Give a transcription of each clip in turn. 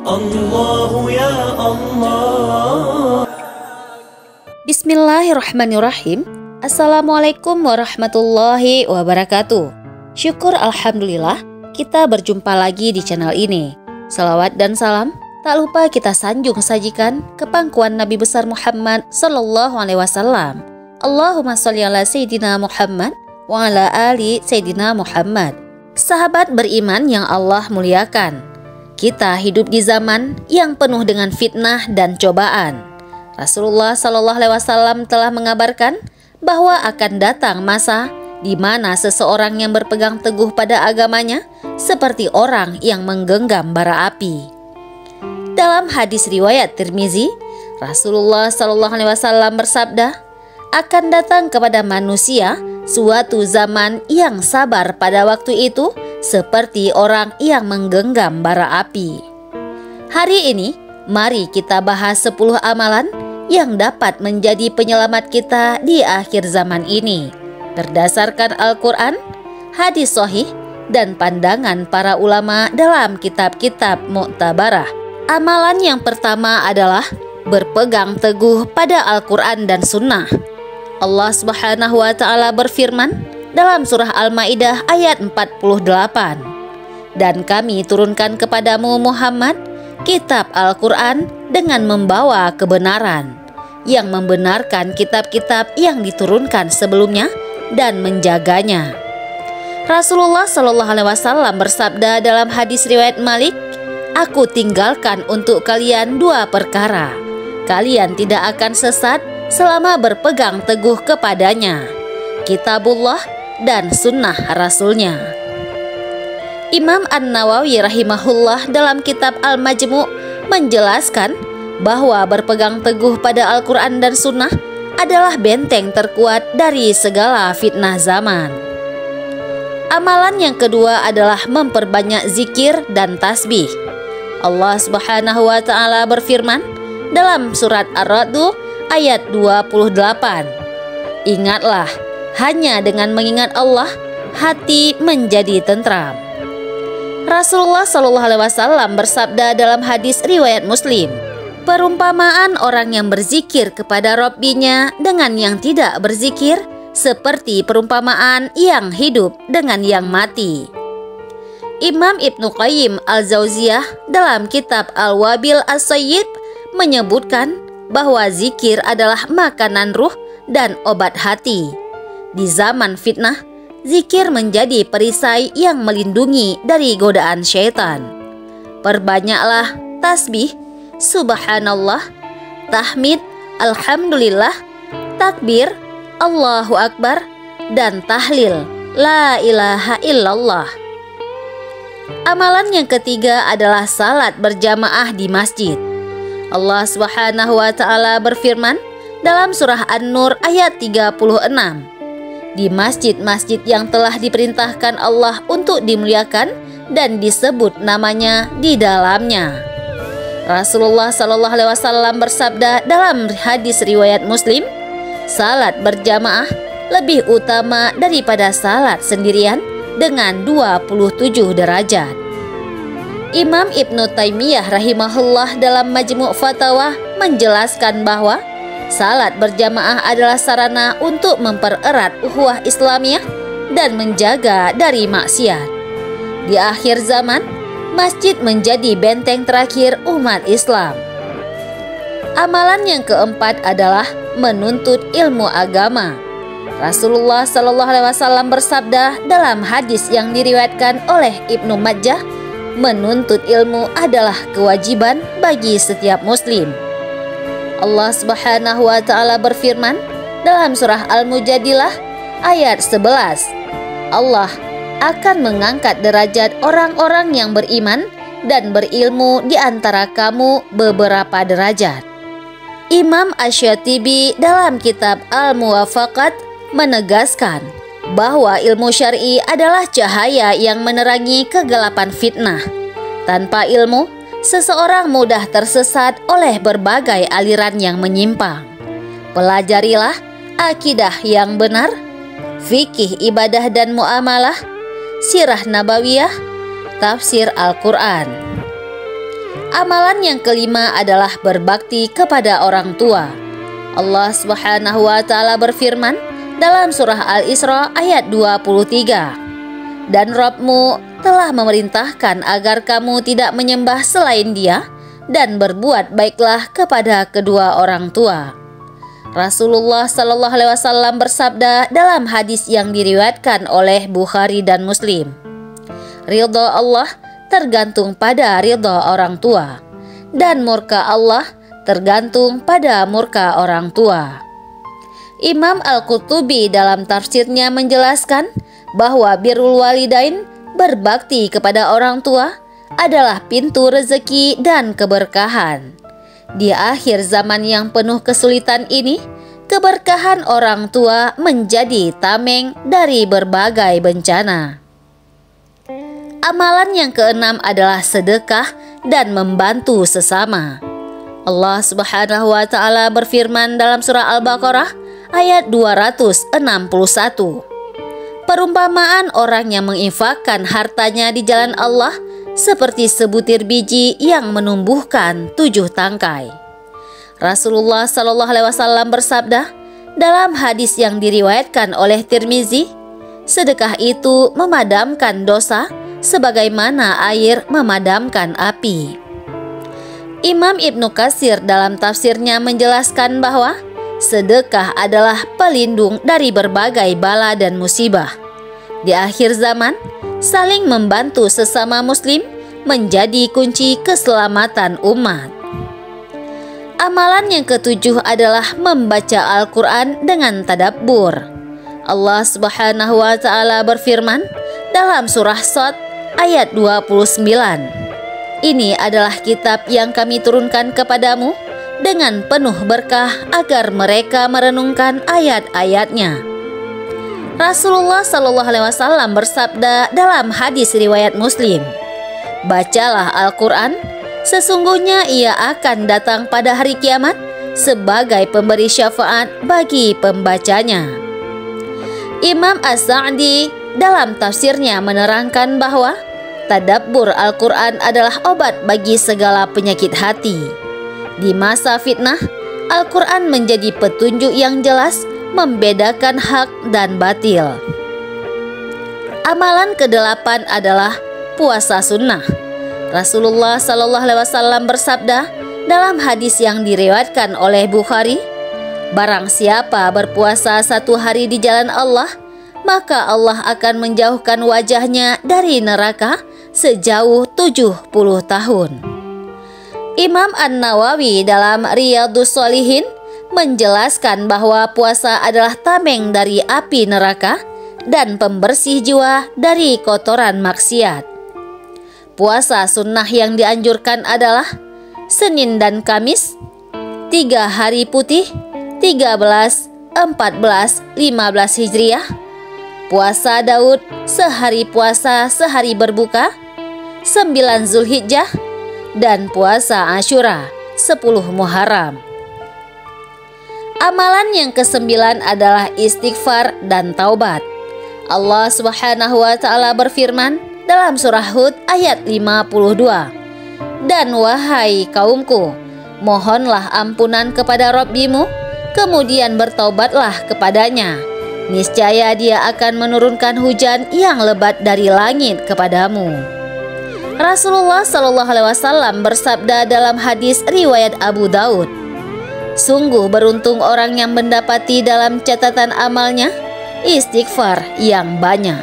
الله يا الله. Bismillahirrahmanirrahim. Assalamualaikum warahmatullahi wabarakatuh. Syukur alhamdulillah kita berjumpa lagi di channel ini. Salawat dan salam tak lupa kita sanjung sajikan ke pangkuan Nabi besar Muhammad sallallahu alaihi wasallam. Allahumma sholli ala Sayyidina Muhammad wa ala ali Sayyidina Muhammad. Sahabat beriman yang Allah muliakan, kita hidup di zaman yang penuh dengan fitnah dan cobaan. Rasulullah sallallahu alaihi wasallam telah mengabarkan bahwa akan datang masa di mana seseorang yang berpegang teguh pada agamanya seperti orang yang menggenggam bara api. Dalam hadis riwayat Tirmizi, Rasulullah sallallahu alaihi wasallam bersabda, akan datang kepada manusia suatu zaman yang sabar pada waktu itu seperti orang yang menggenggam bara api. Hari ini, mari kita bahas 10 amalan yang dapat menjadi penyelamat kita di akhir zaman ini, berdasarkan Al-Quran, hadis sahih, dan pandangan para ulama dalam kitab-kitab mu'tabarah. Amalan yang pertama adalah berpegang teguh pada Al-Quran dan Sunnah. Allah Subhanahu wa Ta'ala berfirman dalam surah Al-Maidah ayat 48, dan kami turunkan kepadamu Muhammad kitab Al-Quran dengan membawa kebenaran, yang membenarkan kitab-kitab yang diturunkan sebelumnya dan menjaganya. Rasulullah Shallallahu Alaihi Wasallam bersabda dalam hadis riwayat Malik, aku tinggalkan untuk kalian 2 perkara, kalian tidak akan sesat selama berpegang teguh kepadanya, kitabullah dan sunnah rasulnya. Imam An-Nawawi rahimahullah dalam kitab Al-Majmu' menjelaskan bahwa berpegang teguh pada Al-Quran dan Sunnah adalah benteng terkuat dari segala fitnah zaman. Amalan yang kedua adalah memperbanyak zikir dan tasbih. Allah Subhanahu wa Ta'ala berfirman dalam surat Ar-Ra'd ayat 28, ingatlah, hanya dengan mengingat Allah hati menjadi tentram. Rasulullah Shallallahu Alaihi Wasallam bersabda dalam hadis riwayat Muslim, perumpamaan orang yang berzikir kepada Rabbinya dengan yang tidak berzikir seperti perumpamaan yang hidup dengan yang mati. Imam Ibnu Qayyim Al-Jauziyah dalam kitab Al-Wabil As-Sayyib menyebutkan bahwa zikir adalah makanan ruh dan obat hati. Di zaman fitnah, zikir menjadi perisai yang melindungi dari godaan syaitan. Perbanyaklah tasbih, subhanallah, tahmid, alhamdulillah, takbir, Allahu Akbar, dan tahlil, la ilaha illallah. Amalan yang ketiga adalah salat berjamaah di masjid. Allah Subhanahu wa Ta'ala berfirman dalam surah An-Nur ayat 36, di masjid-masjid yang telah diperintahkan Allah untuk dimuliakan dan disebut namanya di dalamnya. Rasulullah Sallallahu Alaihi Wasallam bersabda dalam hadis riwayat Muslim, salat berjamaah lebih utama daripada salat sendirian dengan 27 derajat. Imam Ibnu Taimiyah rahimahullah dalam Majmu' Fatawa menjelaskan bahwa salat berjamaah adalah sarana untuk mempererat ukhuwah Islamiyah dan menjaga dari maksiat. Di akhir zaman, masjid menjadi benteng terakhir umat Islam. Amalan yang keempat adalah menuntut ilmu agama. Rasulullah Shallallahu Alaihi Wasallam bersabda dalam hadis yang diriwayatkan oleh Ibnu Majah, menuntut ilmu adalah kewajiban bagi setiap muslim. Allah Subhanahu wa Ta'ala berfirman dalam surah Al-Mujadilah ayat 11, Allah akan mengangkat derajat orang-orang yang beriman dan berilmu di antara kamu beberapa derajat. Imam Asy-Syatibi dalam kitab Al-Muwafaqat menegaskan bahwa ilmu syar'i adalah cahaya yang menerangi kegelapan fitnah. Tanpa ilmu, seseorang mudah tersesat oleh berbagai aliran yang menyimpang. Pelajarilah akidah yang benar, fikih ibadah dan muamalah, sirah nabawiyah, tafsir Al-Quran. Amalan yang kelima adalah berbakti kepada orang tua. Allah Subhanahu wa Ta'ala berfirman dalam surah Al-Isra ayat 23, "Dan Rabb-Mu telah memerintahkan agar kamu tidak menyembah selain Dia dan berbuat baiklah kepada kedua orang tua." Rasulullah Shallallahu Alaihi Wasallam bersabda dalam hadis yang diriwayatkan oleh Bukhari dan Muslim, "Ridha Allah tergantung pada ridha orang tua, dan murka Allah tergantung pada murka orang tua." Imam Al-Qurtubi dalam tafsirnya menjelaskan bahwa birrul walidain, berbakti kepada orang tua, adalah pintu rezeki dan keberkahan. Di akhir zaman yang penuh kesulitan ini, keberkahan orang tua menjadi tameng dari berbagai bencana. Amalan yang keenam adalah sedekah dan membantu sesama. Allah Subhanahu wa Ta'ala berfirman dalam surah Al-Baqarah ayat 261. Perumpamaan orang yang menginfakkan hartanya di jalan Allah seperti sebutir biji yang menumbuhkan 7 tangkai. Rasulullah Shallallahu Alaihi Wasallam bersabda dalam hadis yang diriwayatkan oleh Tirmizi, sedekah itu memadamkan dosa sebagaimana air memadamkan api. Imam Ibnu Katsir dalam tafsirnya menjelaskan bahwa sedekah adalah pelindung dari berbagai bala dan musibah. Di akhir zaman, saling membantu sesama muslim menjadi kunci keselamatan umat. Amalan yang ketujuh adalah membaca Al-Quran dengan tadabbur. Allah Subhanahu wa Ta'ala berfirman dalam surah Shad ayat 29, "Ini adalah kitab yang kami turunkan kepadamu dengan penuh berkah agar mereka merenungkan ayat-ayatnya." Rasulullah Shallallahu Alaihi Wasallam bersabda dalam hadis riwayat Muslim, "Bacalah Al-Quran, sesungguhnya ia akan datang pada hari kiamat sebagai pemberi syafaat bagi pembacanya." Imam As-Sa'di dalam tafsirnya menerangkan bahwa tadabbur Al-Quran adalah obat bagi segala penyakit hati. Di masa fitnah, Al-Quran menjadi petunjuk yang jelas membedakan hak dan batil. Amalan ke-8 adalah puasa sunnah. Rasulullah Shallallahu Alaihi Wasallam bersabda dalam hadis yang diriwayatkan oleh Bukhari, "Barang siapa berpuasa 1 hari di jalan Allah, maka Allah akan menjauhkan wajahnya dari neraka sejauh 70 tahun. Imam An-Nawawi dalam Riyadhus Shalihin menjelaskan bahwa puasa adalah tameng dari api neraka dan pembersih jiwa dari kotoran maksiat. Puasa sunnah yang dianjurkan adalah Senin dan Kamis, 3 hari putih, 13, 14, 15 Hijriah, puasa Daud, sehari puasa sehari berbuka, 9 Zulhijjah, dan puasa Asyura, 10 Muharram. Amalan yang ke-9 adalah istighfar dan taubat. Allah Subhanahu wa Ta'ala berfirman dalam surah Hud ayat 52, "Dan wahai kaumku, mohonlah ampunan kepada Rabbimu, kemudian bertaubatlah kepadanya. Niscaya Dia akan menurunkan hujan yang lebat dari langit kepadamu." Rasulullah Shallallahu Alaihi Wasallam bersabda dalam hadis riwayat Abu Daud, "Sungguh beruntung orang yang mendapati dalam catatan amalnya istighfar yang banyak."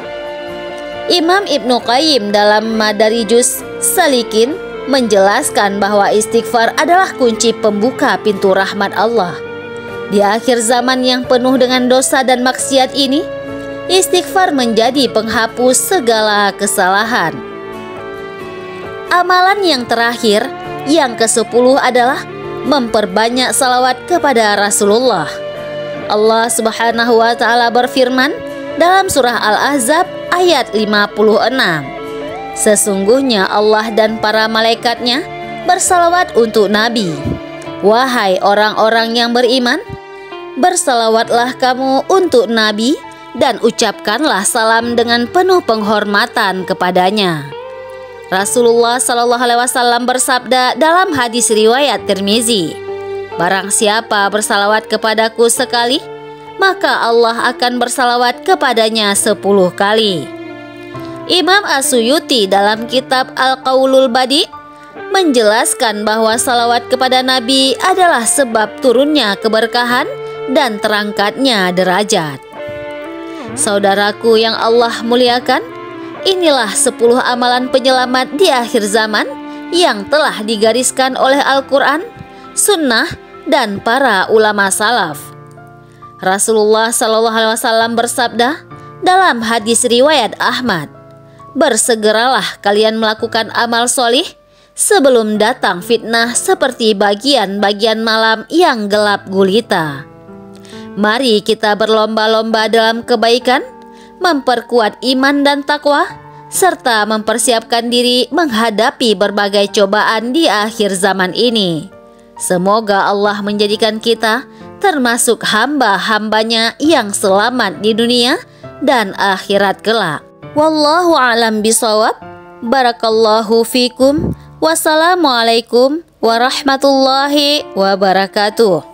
Imam Ibnu Qayyim dalam Madarijus Salikin menjelaskan bahwa istighfar adalah kunci pembuka pintu rahmat Allah. Di akhir zaman yang penuh dengan dosa dan maksiat ini, istighfar menjadi penghapus segala kesalahan. Amalan yang terakhir, yang ke-10 adalah memperbanyak salawat kepada Rasulullah. Allah Subhanahu wa Ta'ala berfirman dalam surah Al-Ahzab ayat 56, "Sesungguhnya Allah dan para malaikatnya bersalawat untuk Nabi. Wahai orang-orang yang beriman, bersalawatlah kamu untuk Nabi dan ucapkanlah salam dengan penuh penghormatan kepadanya." Rasulullah Shallallahu Alaihi Wasallam bersabda dalam hadis riwayat Tirmizi, "Barang siapa bersalawat kepadaku sekali, maka Allah akan bersalawat kepadanya 10 kali." Imam As-Suyuti dalam kitab Al-Qaulul Badi menjelaskan bahwa salawat kepada Nabi adalah sebab turunnya keberkahan dan terangkatnya derajat. Saudaraku yang Allah muliakan, inilah 10 amalan penyelamat di akhir zaman yang telah digariskan oleh Al-Quran, Sunnah, dan para ulama salaf. Rasulullah SAW bersabda dalam hadis riwayat Ahmad, "Bersegeralah kalian melakukan amal solih sebelum datang fitnah seperti bagian-bagian malam yang gelap gulita." Mari kita berlomba-lomba dalam kebaikan, memperkuat iman dan takwa, serta mempersiapkan diri menghadapi berbagai cobaan di akhir zaman ini. Semoga Allah menjadikan kita termasuk hamba-hambanya yang selamat di dunia dan akhirat kelak. Wallahu a'lam bishawab. Barakallahu fikum. Wassalamualaikum warahmatullahi wabarakatuh.